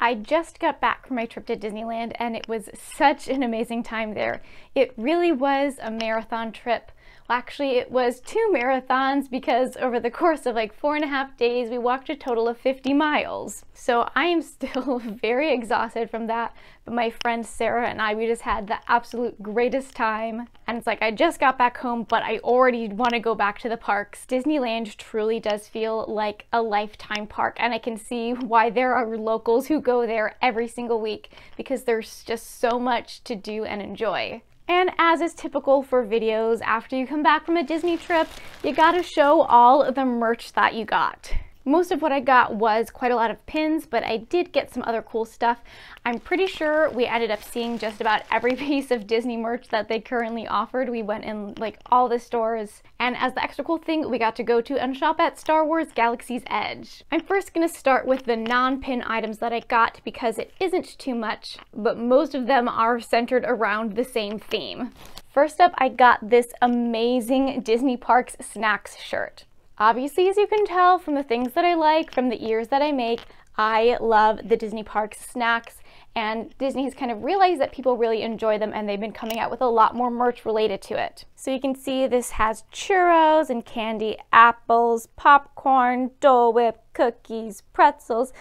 I just got back from my trip to Disneyland and it was such an amazing time there. It really was a marathon trip. Well, actually, it was 2 marathons because over the course of like 4.5 days, we walked a total of 50 miles. So I am still very exhausted from that, but my friend Sarah and I, we just had the absolute greatest time. And it's like, I just got back home, but I already want to go back to the parks. Disneyland truly does feel like a lifetime park, and I can see why there are locals who go there every single week because there's just so much to do and enjoy. And as is typical for videos, after you come back from a Disney trip, you gotta show all of the merch that you got. Most of what I got was quite a lot of pins, but I did get some other cool stuff. I'm pretty sure we ended up seeing just about every piece of Disney merch that they currently offered. We went in like all the stores, and as the extra cool thing, we got to go to and shop at Star Wars Galaxy's Edge. I'm first gonna start with the non-pin items that I got because it isn't too much, but most of them are centered around the same theme. First up, I got this amazing Disney Parks Snacks shirt. Obviously, as you can tell from the things that I like, from the ears that I make, I love the Disney Parks snacks, and Disney has kind of realized that people really enjoy them, and they've been coming out with a lot more merch related to it. So you can see this has churros and candy apples, popcorn, Dole Whip, cookies, pretzels,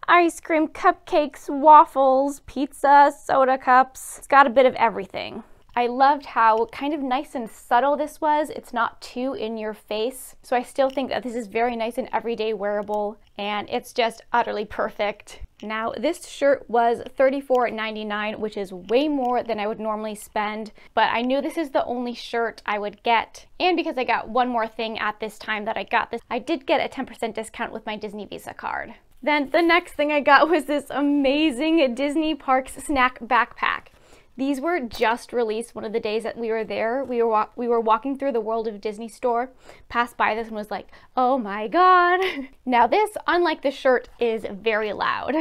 ice cream, cupcakes, waffles, pizza, soda cups. It's got a bit of everything. I loved how kind of nice and subtle this was. It's not too in your face. So I still think that this is very nice and everyday wearable, and it's just utterly perfect. Now, this shirt was $34.99, which is way more than I would normally spend, but I knew this is the only shirt I would get. And because I got one more thing at this time that I got this, I did get a 10% discount with my Disney Visa card. Then the next thing I got was this amazing Disney Parks snack backpack. These were just released one of the days that we were there. We were walking through the World of Disney store, passed by this and was like, oh my god. Now this, unlike the shirt, is very loud,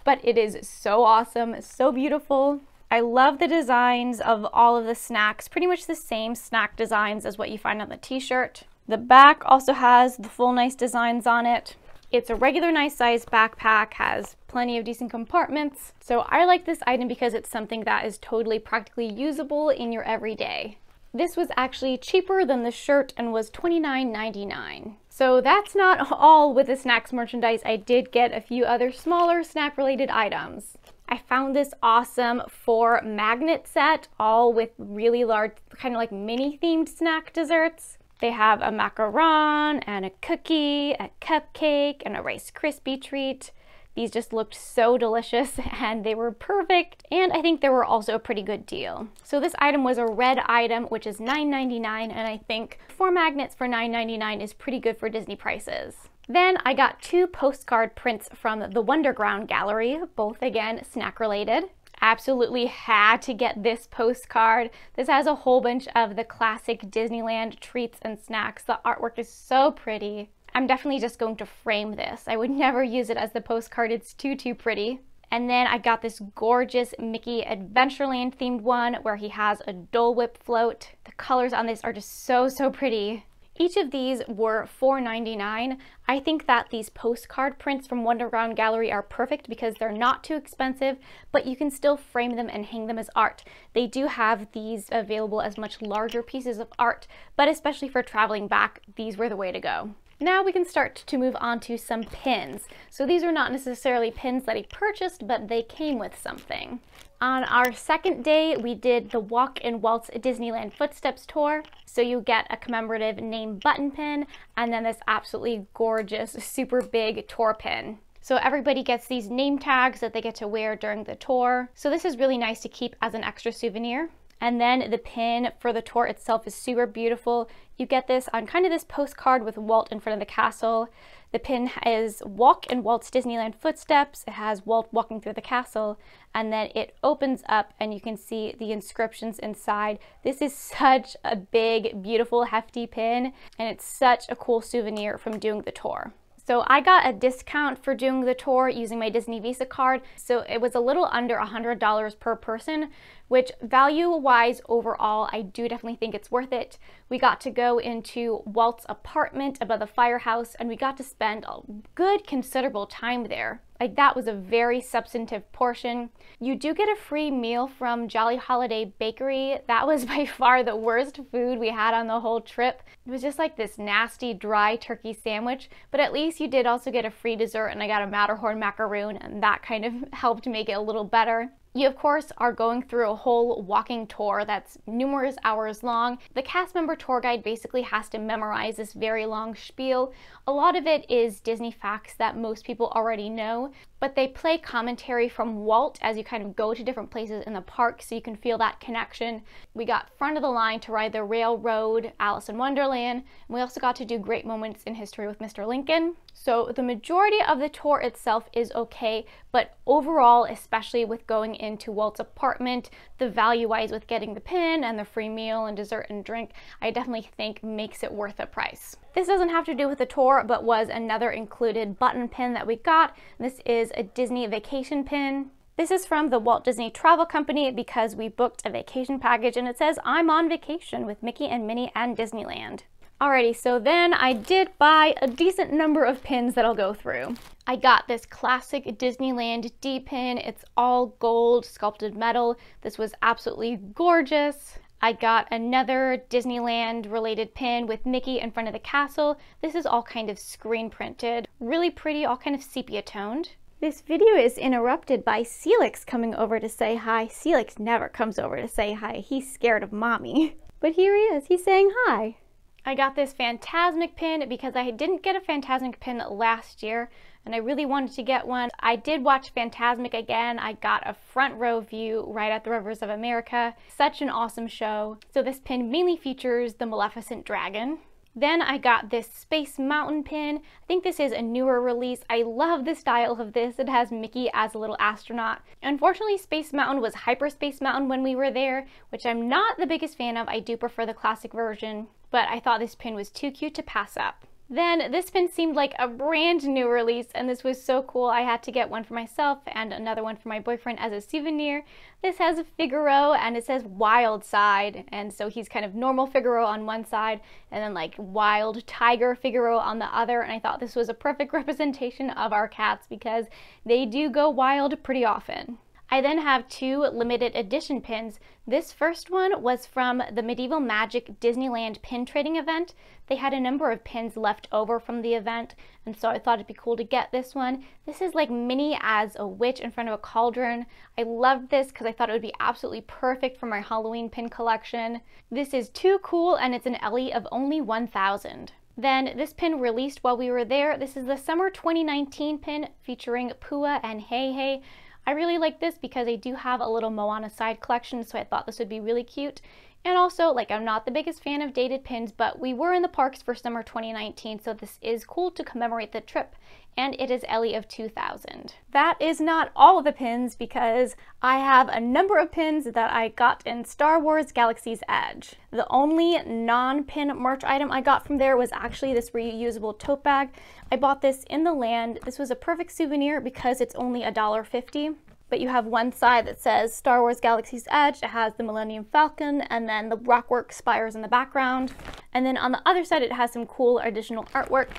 but it is so awesome, so beautiful. I love the designs of all of the snacks, pretty much the same snack designs as what you find on the t-shirt. The back also has the full nice designs on it. It's a regular nice size backpack, has plenty of decent compartments. So I like this item because it's something that is totally practically usable in your everyday. This was actually cheaper than the shirt and was $29.99. So that's not all with the snacks merchandise. I did get a few other smaller snack related items. I found this awesome 4 magnet set, all with really large, kind of like mini themed snack desserts. They have a macaron and a cookie, a cupcake, and a Rice Krispie treat. These just looked so delicious and they were perfect, and I think they were also a pretty good deal. So this item was a red item, which is $9.99, and I think 4 magnets for $9.99 is pretty good for Disney prices. Then I got 2 postcard prints from the Wonderground Gallery, both again snack related. Absolutely had to get this postcard. This has a whole bunch of the classic Disneyland treats and snacks. The artwork is so pretty. I'm definitely just going to frame this. I would never use it as the postcard. It's too pretty. And then I got this gorgeous Mickey Adventureland themed one where he has a Dole Whip float. The colors on this are just so pretty. Each of these were $4.99. I think that these postcard prints from Wonderground Gallery are perfect because they're not too expensive, but you can still frame them and hang them as art. They do have these available as much larger pieces of art, but especially for traveling back, these were the way to go. Now we can start to move on to some pins. So these are not necessarily pins that I purchased, but they came with something. On our second day, we did the Walk and Waltz Disneyland Footsteps tour. So you get a commemorative name button pin, and then this absolutely gorgeous, super big tour pin. So everybody gets these name tags that they get to wear during the tour. So this is really nice to keep as an extra souvenir. And then the pin for the tour itself is super beautiful. You get this on kind of this postcard with Walt in front of the castle. The pin is Walk and Walt's Disneyland Footsteps. It has Walt walking through the castle, and then it opens up and you can see the inscriptions inside. This is such a big, beautiful, hefty pin, and it's such a cool souvenir from doing the tour. So I got a discount for doing the tour using my Disney Visa card, so it was a little under $100 per person, which value-wise overall, I do definitely think it's worth it. We got to go into Walt's apartment above the firehouse, and we got to spend a good considerable time there. Like, that was a very substantive portion. You do get a free meal from Jolly Holiday Bakery. That was by far the worst food we had on the whole trip. It was just like this nasty dry turkey sandwich, but at least you did also get a free dessert, and I got a Matterhorn macaroon, and that kind of helped make it a little better. You, of course, are going through a whole walking tour that's numerous hours long. The cast member tour guide basically has to memorize this very long spiel. A lot of it is Disney facts that most people already know, but they play commentary from Walt as you kind of go to different places in the park so you can feel that connection. We got front of the line to ride the railroad, Alice in Wonderland, and we also got to do great moments in history with Mr. Lincoln. So the majority of the tour itself is okay, but overall, especially with going into Walt's apartment, the value-wise with getting the pin and the free meal and dessert and drink, I definitely think makes it worth the price. This doesn't have to do with the tour, but was another included button pin that we got. This is a Disney vacation pin. This is from the Walt Disney Travel Company because we booked a vacation package, and it says, "I'm on vacation with Mickey and Minnie and Disneyland." Alrighty, so then I did buy a decent number of pins that I'll go through. I got this classic Disneyland D pin. It's all gold sculpted metal. This was absolutely gorgeous. I got another Disneyland related pin with Mickey in front of the castle. This is all kind of screen printed. Really pretty, all kind of sepia toned. This video is interrupted by Celix coming over to say hi. Celix never comes over to say hi. He's scared of mommy. But here he is, he's saying hi. I got this Fantasmic pin because I didn't get a Fantasmic pin last year and I really wanted to get one. I did watch Fantasmic again. I got a front row view right at the Rivers of America. Such an awesome show. So this pin mainly features the Maleficent dragon. Then I got this Space Mountain pin. I think this is a newer release. I love the style of this. It has Mickey as a little astronaut. Unfortunately, Space Mountain was Hyperspace Mountain when we were there, which I'm not the biggest fan of. I do prefer the classic version, but I thought this pin was too cute to pass up. Then this pin seemed like a brand new release, and this was so cool. I had to get one for myself and another one for my boyfriend as a souvenir. This has a Figaro and it says Wild Side, and so he's kind of normal Figaro on one side and then like Wild Tiger Figaro on the other, and I thought this was a perfect representation of our cats because they do go wild pretty often. I then have two limited edition pins. This first one was from the Medieval Magic Disneyland pin trading event. They had a number of pins left over from the event, and so I thought it'd be cool to get this one. This is like Minnie as a witch in front of a cauldron. I loved this because I thought it would be absolutely perfect for my Halloween pin collection. This is too cool, and it's an Ellie of only 1,000. Then this pin released while we were there. This is the Summer 2019 pin featuring Pua and Hey Hey. I really like this because I do have a little Moana side collection, so I thought this would be really cute. And also, like, I'm not the biggest fan of dated pins, but we were in the parks for summer 2019, so this is cool to commemorate the trip. And it is Ellie of 2000. That is not all of the pins because I have a number of pins that I got in Star Wars Galaxy's Edge. The only non-pin merch item I got from there was actually this reusable tote bag. I bought this in the land. This was a perfect souvenir because it's only $1.50. But you have one side that says Star Wars Galaxy's Edge. It has the Millennium Falcon and then the rockwork spires in the background. And then on the other side, it has some cool additional artwork.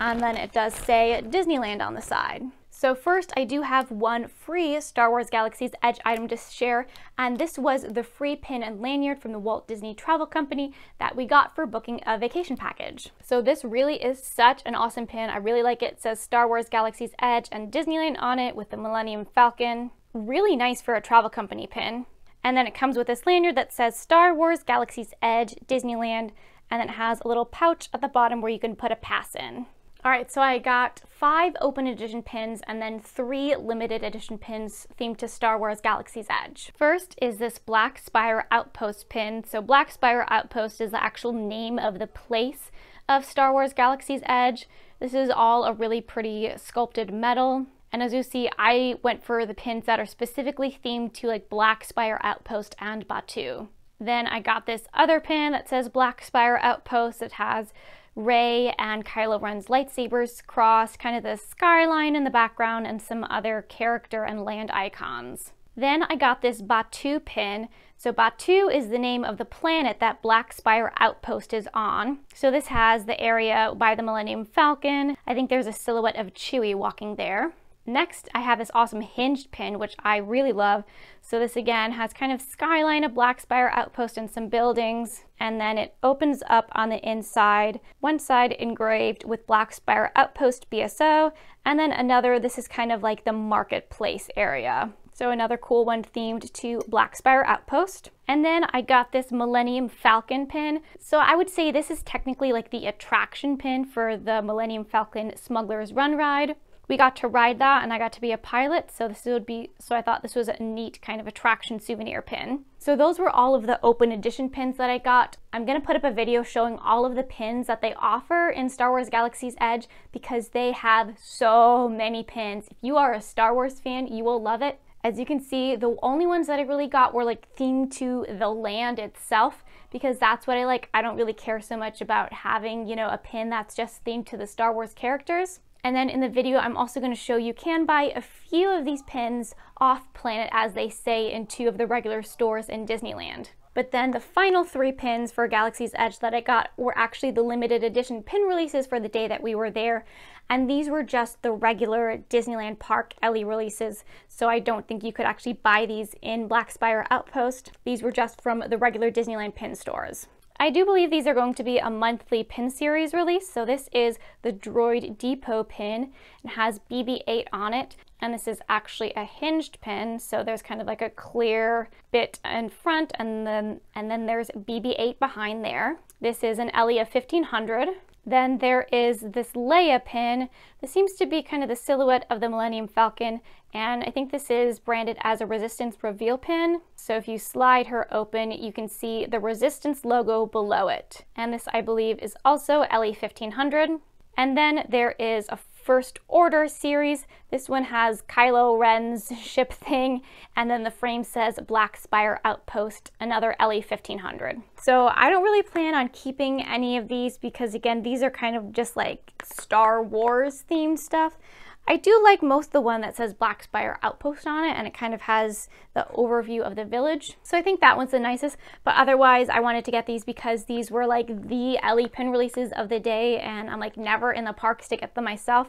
And then it does say Disneyland on the side. So first, I do have one free Star Wars Galaxy's Edge item to share, and this was the free pin and lanyard from the Walt Disney Travel Company that we got for booking a vacation package. So this really is such an awesome pin. I really like it. It says Star Wars Galaxy's Edge and Disneyland on it with the Millennium Falcon. Really nice for a travel company pin. And then it comes with this lanyard that says Star Wars Galaxy's Edge, Disneyland, and then it has a little pouch at the bottom where you can put a pass in. Alright, so I got 5 open edition pins and then 3 limited edition pins themed to Star Wars Galaxy's Edge. First is this Black Spire Outpost pin. So Black Spire Outpost is the actual name of the place of Star Wars Galaxy's Edge. This is all a really pretty sculpted metal. And as you see, I went for the pins that are specifically themed to like Black Spire Outpost and Batuu. Then I got this other pin that says Black Spire Outpost. It has Rey and Kylo Ren's lightsabers crossed, kind of the skyline in the background, and some other character and land icons. Then I got this Batuu pin. So Batuu is the name of the planet that Black Spire Outpost is on. So this has the area by the Millennium Falcon. I think there's a silhouette of Chewie walking there. Next, I have this awesome hinged pin, which I really love. So this again has kind of skyline of Black Spire Outpost and some buildings, and then it opens up on the inside. One side engraved with Black Spire Outpost BSO, and then another, this is kind of like the marketplace area. So another cool one themed to Black Spire Outpost. And then I got this Millennium Falcon pin. So I would say this is technically like the attraction pin for the Millennium Falcon Smuggler's Run ride. We got to ride that and I got to be a pilot, so I thought this was a neat kind of attraction souvenir pin. So those were all of the open edition pins that I got. I'm gonna put up a video showing all of the pins that they offer in Star Wars Galaxy's Edge because they have so many pins. If you are a Star Wars fan, you will love it. As you can see, the only ones that I really got were like themed to the land itself because that's what I like. I don't really care so much about having, you know, a pin that's just themed to the Star Wars characters. And then in the video, I'm also going to show you can buy a few of these pins off planet, as they say in 2 of the regular stores in Disneyland. But then the final 3 pins for Galaxy's Edge that I got were actually the limited edition pin releases for the day that we were there. And these were just the regular Disneyland Park LE releases. So I don't think you could actually buy these in Black Spire Outpost. These were just from the regular Disneyland pin stores. I do believe these are going to be a monthly pin series release. So this is the Droid Depot Pin. It has BB-8 on it, and this is actually a hinged pin. So there's kind of like a clear bit in front, and then there's BB-8 behind there. This is an LE of 1500. Then there is this Leia pin. This seems to be kind of the silhouette of the Millennium Falcon, and I think this is branded as a Resistance reveal pin. So if you slide her open, you can see the Resistance logo below it. And this, I believe, is also LE 1500. And then there is a First Order series. This one has Kylo Ren's ship thing, and then the frame says Black Spire Outpost, another LE 1500. So I don't really plan on keeping any of these because, again, these are kind of just like Star Wars themed stuff. I do like most the one that says Black Spire Outpost on it, and it kind of has the overview of the village. So I think that one's the nicest, but otherwise I wanted to get these because these were like the LE pin releases of the day, and I'm like never in the parks to get them myself.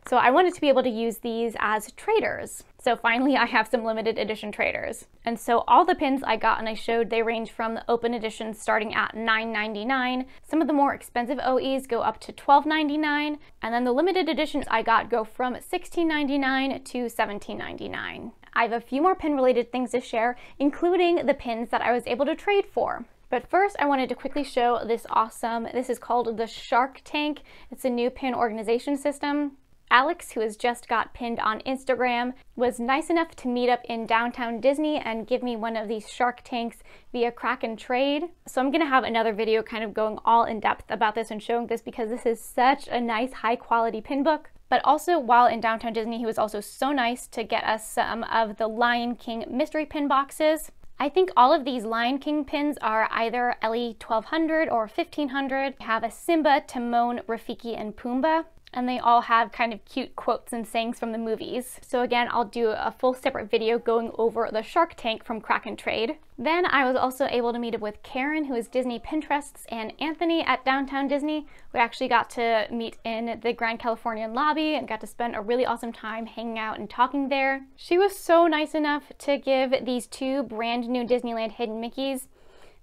So I wanted to be able to use these as traders. So finally I have some limited edition traders. And so all the pins I got and I showed, they range from the open edition starting at $9.99. Some of the more expensive OEs go up to $12.99. And then the limited editions I got go from $16.99 to $17.99. I have a few more pin related things to share, including the pins that I was able to trade for. But first I wanted to quickly show this this is called the Shark Tank. It's a new pin organization system. Alex, who has just got pinned on Instagram, was nice enough to meet up in downtown Disney and give me one of these Shark Tanks via crack and trade. So I'm going to have another video kind of going all in depth about this and showing this because this is such a nice high quality pin book. But also while in downtown Disney, he was also so nice to get us some of the Lion King mystery pin boxes. I think all of these Lion King pins are either LE 1200 or 1500. We have a Simba, Timon, Rafiki, and Pumbaa. And they all have kind of cute quotes and sayings from the movies. So again, I'll do a full separate video going over the Shark Tank from Crack and Trade. Then I was also able to meet up with Karen, who is Disney Pinterest's, and Anthony at Downtown Disney. We actually got to meet in the Grand Californian lobby and got to spend a really awesome time hanging out and talking there. She was so nice enough to give these 2 brand new Disneyland hidden Mickeys.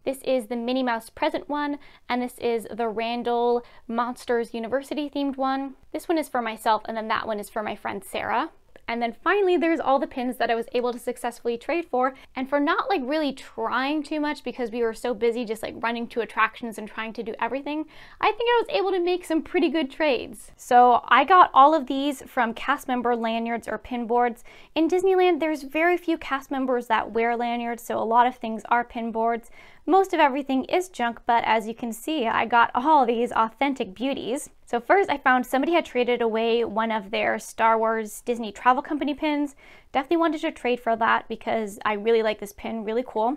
This is the Minnie Mouse present one, and this is the Randall Monsters University themed one. This one is for myself, and then that one is for my friend Sarah. And then finally, there's all the pins that I was able to successfully trade for, and for not like really trying too much because we were so busy just like running to attractions and trying to do everything, I think I was able to make some pretty good trades. So I got all of these from cast member lanyards or pin boards. In Disneyland, there's very few cast members that wear lanyards, so a lot of things are pin boards. Most of everything is junk, but as you can see, I got all these authentic beauties. So first I found somebody had traded away one of their Star Wars Disney Travel Company pins. Definitely wanted to trade for that because I really like this pin, really cool.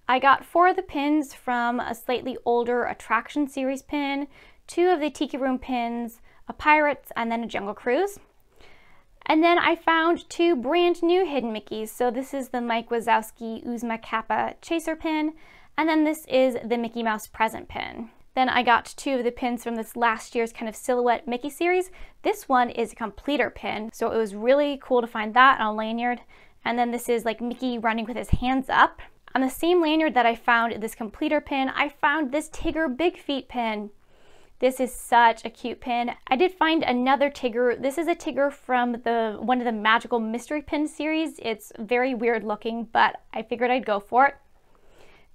I got 4 of the pins from a slightly older attraction series pin, 2 of the Tiki Room pins, a Pirates, and then a Jungle Cruise. And then I found 2 brand new hidden Mickeys. So this is the Mike Wazowski Uzma Kappa Chaser pin, and then this is the Mickey Mouse Present pin. Then I got 2 of the pins from this last year's kind of silhouette Mickey series. This one is a completer pin, so it was really cool to find that on a lanyard. And then this is like Mickey running with his hands up. On the same lanyard that I found this completer pin, I found this Tigger Big Feet pin. This is such a cute pin. I did find another Tigger. This is a Tigger from one of the Magical Mystery Pin series. It's very weird looking, but I figured I'd go for it.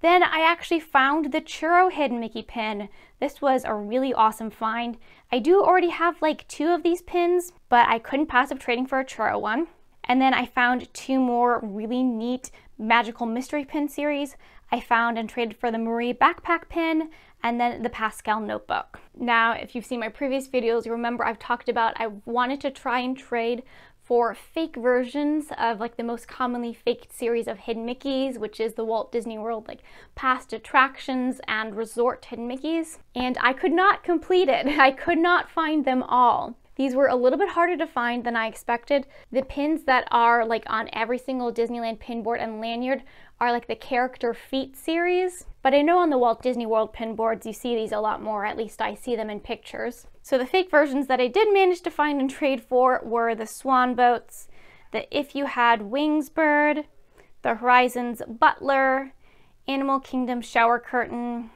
Then I actually found the Churro hidden Mickey pin. This was a really awesome find. I do already have like 2 of these pins, but I couldn't pass up trading for a Churro one. And then I found 2 more really neat Magical Mystery Pin series. I found and traded for the Marie backpack pin and then the Pascal notebook. Now, if you've seen my previous videos, you remember I've talked about I wanted to try and trade for fake versions of like the most commonly faked series of hidden Mickeys, which is the Walt Disney World like past attractions and resort hidden Mickeys. And I could not complete it. I could not find them all. These were a little bit harder to find than I expected. The pins that are like on every single Disneyland pin board and lanyard are like the character feet series. But I know on the Walt Disney World pin boards you see these a lot more, at least I see them in pictures. So the fake versions that I did manage to find and trade for were the Swan Boats, the If You Had Wings Bird, the Horizons Butler, Animal Kingdom Shower Curtain,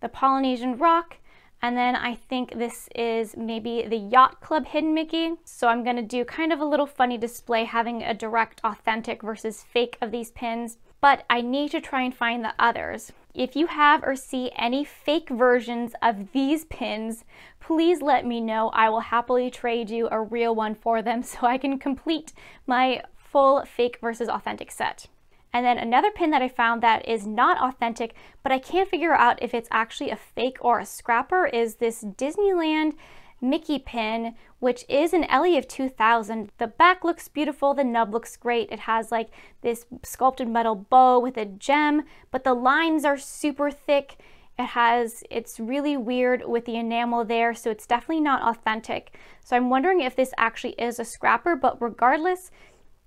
the Polynesian Rock, and then I think this is maybe the Yacht Club hidden Mickey. So I'm going to do kind of a little funny display having a direct authentic versus fake of these pins, but I need to try and find the others. If you have or see any fake versions of these pins, please let me know. I will happily trade you a real one for them so I can complete my full fake versus authentic set. And then another pin that I found that is not authentic, but I can't figure out if it's actually a fake or a scrapper, is this Disneyland Mickey pin, which is an Ellie of 2000. The back looks beautiful, the nub looks great. It has like this sculpted metal bow with a gem, but the lines are super thick. It's really weird with the enamel there, so it's definitely not authentic. So I'm wondering if this actually is a scrapper, but regardless,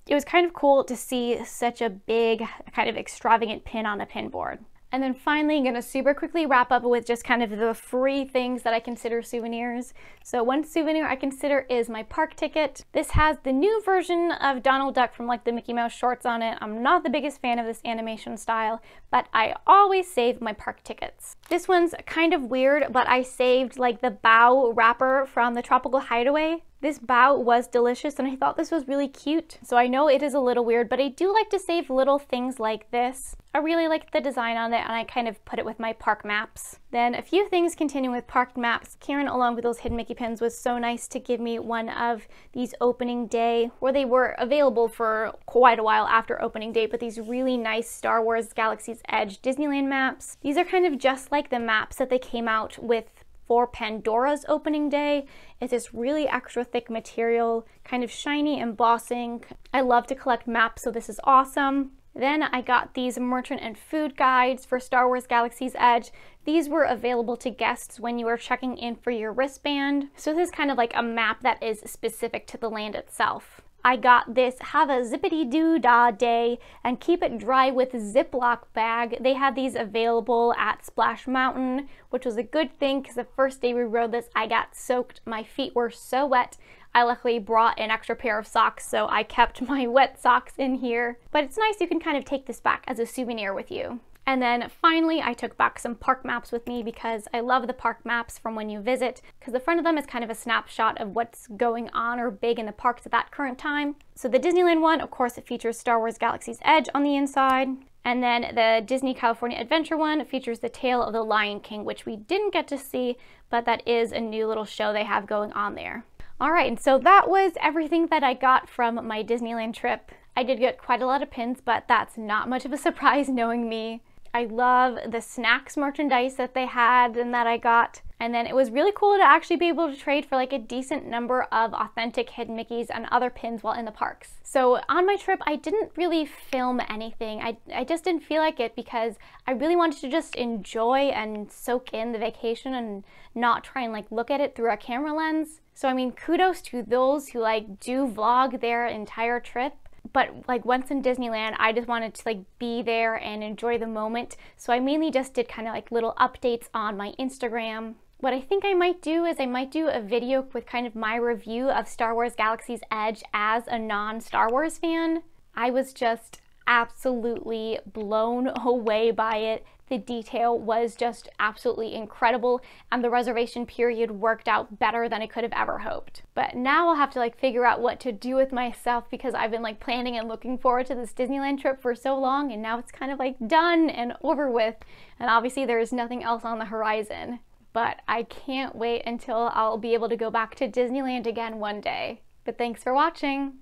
it was kind of cool to see such a big, kind of extravagant pin on a pin board. And then finally, I'm going to super quickly wrap up with just kind of the free things that I consider souvenirs. So one souvenir I consider is my park ticket. This has the new version of Donald Duck from like the Mickey Mouse shorts on it. I'm not the biggest fan of this animation style, but I always save my park tickets. This one's kind of weird, but I saved like the bow wrapper from the Tropical Hideaway. This bow was delicious and I thought this was really cute. So I know it is a little weird, but I do like to save little things like this. I really like the design on it and I kind of put it with my park maps. Then a few things continuing with park maps. Karen, along with those hidden Mickey pins, was so nice to give me one of these opening day, where they were available for quite a while after opening day, but these really nice Star Wars Galaxy's Edge Disneyland maps. These are kind of just like the maps that they came out with for Pandora's opening day. It's this really extra thick material, kind of shiny, embossing. I love to collect maps, so this is awesome. Then I got these merchant and food guides for Star Wars Galaxy's Edge. These were available to guests when you were checking in for your wristband. So this is kind of like a map that is specific to the land itself. I got this Have a Zip-a-Dee-Doo Day and Keep It Dry with Ziploc bag. They had these available at Splash Mountain, which was a good thing because the first day we rode this, I got soaked. My feet were so wet. I luckily brought an extra pair of socks, so I kept my wet socks in here. But it's nice, you can kind of take this back as a souvenir with you. And then finally, I took back some park maps with me because I love the park maps from when you visit, because the front of them is kind of a snapshot of what's going on or big in the parks at that current time. So the Disneyland one, of course, it features Star Wars Galaxy's Edge on the inside. And then the Disney California Adventure one features the Tale of the Lion King, which we didn't get to see, but that is a new little show they have going on there. All right, and so that was everything that I got from my Disneyland trip. I did get quite a lot of pins, but that's not much of a surprise knowing me. I love the snacks merchandise that they had and that I got. And then it was really cool to actually be able to trade for like a decent number of authentic hidden Mickeys and other pins while in the parks. So on my trip, I didn't really film anything. I just didn't feel like it because I really wanted to just enjoy and soak in the vacation and not try and like look at it through a camera lens. So I mean, kudos to those who like do vlog their entire trip. But like once in Disneyland, I just wanted to like be there and enjoy the moment. So I mainly just did kind of like little updates on my Instagram. What I think I might do is I might do a video with kind of my review of Star Wars Galaxy's Edge as a non-Star Wars fan. I was just absolutely blown away by it. The detail was just absolutely incredible, and the reservation period worked out better than I could have ever hoped. But now I'll have to like figure out what to do with myself because I've been like planning and looking forward to this Disneyland trip for so long, and now it's kind of like done and over with, and obviously there's nothing else on the horizon. But I can't wait until I'll be able to go back to Disneyland again one day. But thanks for watching!